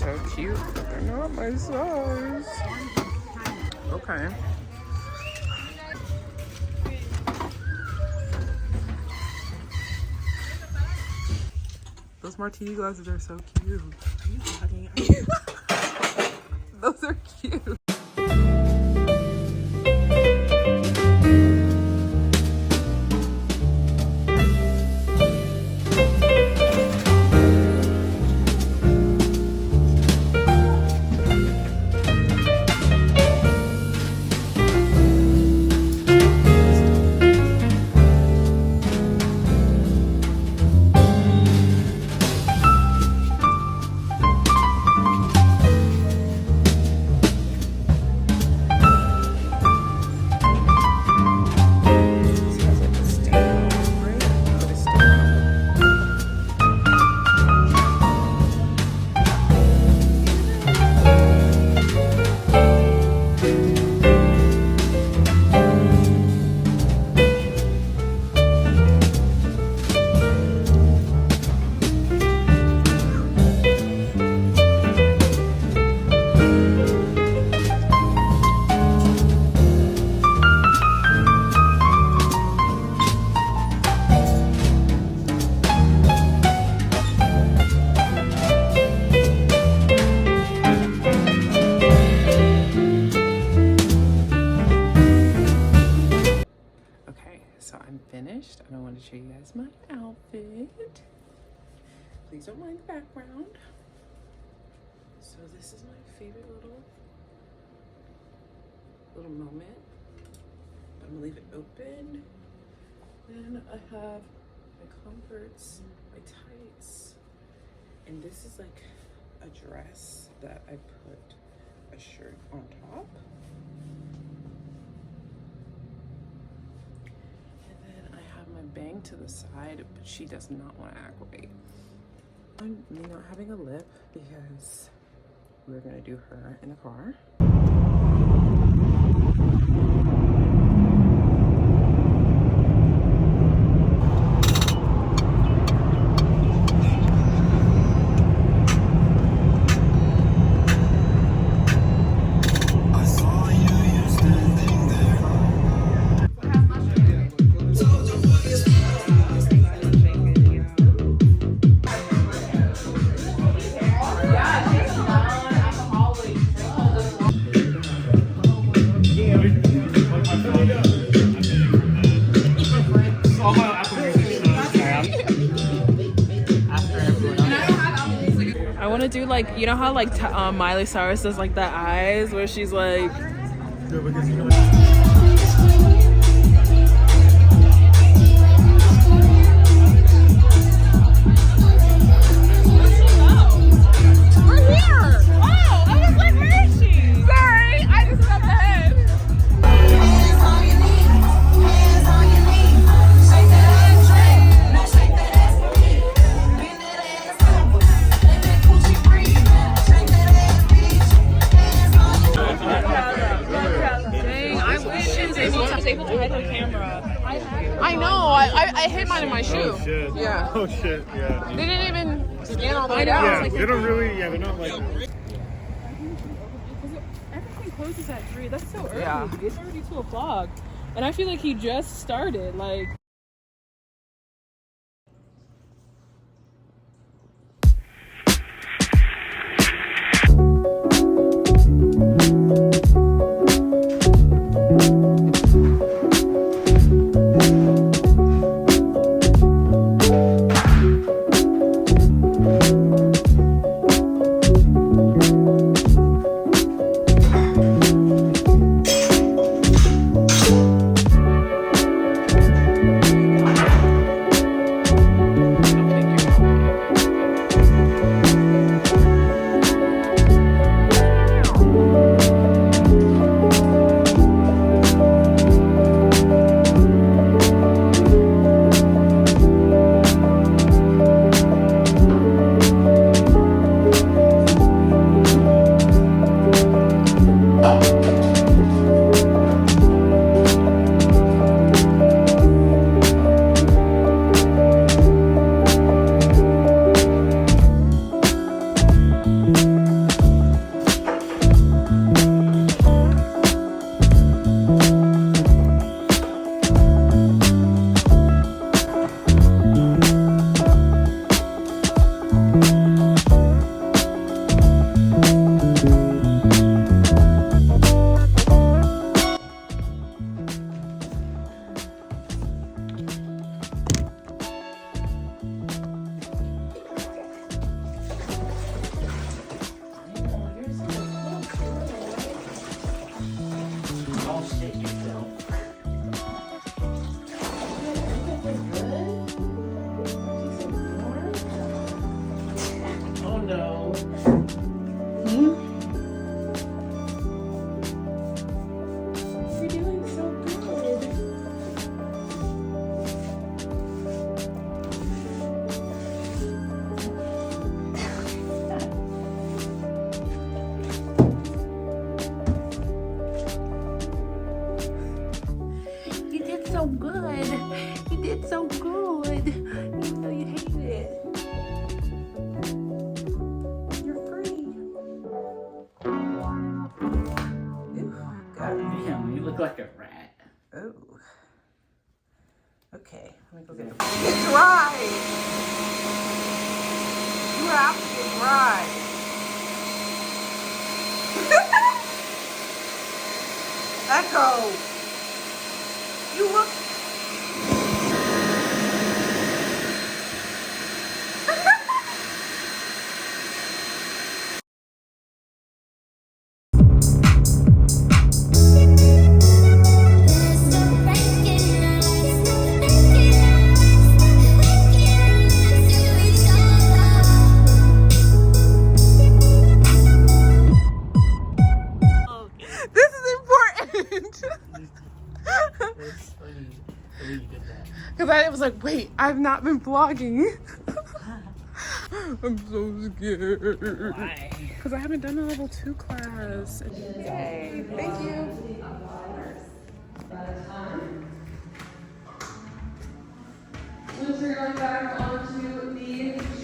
so cute, but they're not my size. Okay. Those martini glasses are so cute. Are you vlogging? Those are cute. Finished, and I want to show you guys my outfit. Please don't mind the background. So this is my favorite little moment. I'm gonna leave it open. Then I have my Converse, my tights, and this is like a dress that I put a shirt on top. Bang to the side, but she does not want to aggravate. I'm not having a lip because we're gonna do her in the car. I want to do like, you know how like Miley Cyrus does like the eyes where she's like, I hit mine in my shoe. Oh shit. Yeah. Oh shit, yeah. They didn't even scan all the way down. Yeah, Like, they don't really, they're not like... Everything closes at 3. That's so early. Yeah. It's already 2 o'clock. And I feel like he just started. Like... no. You're doing so good. You did so good. You did so good. Even though you hate it. You're free. Ooh, got it. Damn, you look like a rat. Oh. Okay, let me go get the. It's dry! You have to get dry. Echo! You look. This is important. That's funny the way you did that. Because I was like, wait, I've not been vlogging. I'm so scared. Why? Because I haven't done a level 2 class. Yay, thank you. Once you're going back onto the